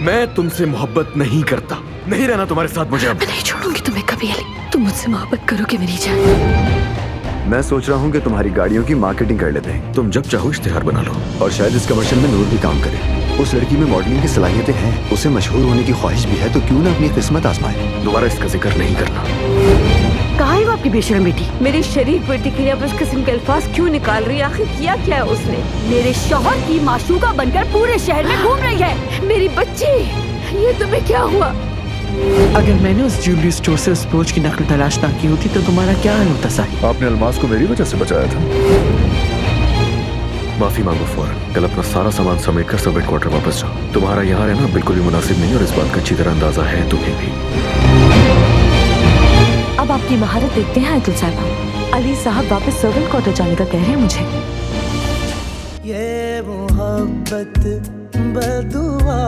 मैं तुमसे मोहब्बत नहीं करता, नहीं रहना तुम्हारे साथ मुझे अब। मैं नहीं छोड़ूंगी तुम्हें कभी अली। तुम मुझसे मोहब्बत करोगे मेरी जान। मैं सोच रहा हूँ कि तुम्हारी गाड़ियों की मार्केटिंग कर लेते हैं। तुम जब चाहो इश्तिहार बना लो। और शायद इस कमर्शियल में नूर भी काम करे। उस लड़की में मॉडलिंग की सलाहियतें हैं, उसे मशहूर होने की ख्वाहिश भी है, तो क्यों ना अपनी किस्मत आजमाए। दोबारा इसका जिक्र नहीं करना। कहाँ है वो आपकी बेशरम बेटी? मेरी शरीफ बेटी के लिए अब इस किस्म के अल्फाज क्यों निकाल रही है? आखिर किया क्या है उसने? मेरे शौहर की माशूका बनकर पूरे शहर में घूम रही है। मेरी बच्ची, ये तुम्हें क्या हुआ? अगर मैंने उस ज्वेलरी स्टोर से उस ब्रोच की नकल तलाश ना की होती तो तुम्हारा क्या हाल होता साहिब? आपने अलमास को मेरी वजह से बचाया था। माफी मांगो फौरन। कल अपना सारा सामान समेट कर सब हेडक्वार्टर वापस जाओ। तुम्हारा यहाँ रहना बिल्कुल भी मुनासिब नहीं और इस बात का अच्छी तरह अंदाजा है तुम्हें भी। अब आपकी महारत देखते हैं आयतुल साहिबा। अली साहब वापस सर्वेंट क्वार्टर जाने का कह रहे हैं मुझे। ये मोहब्बत बदुआ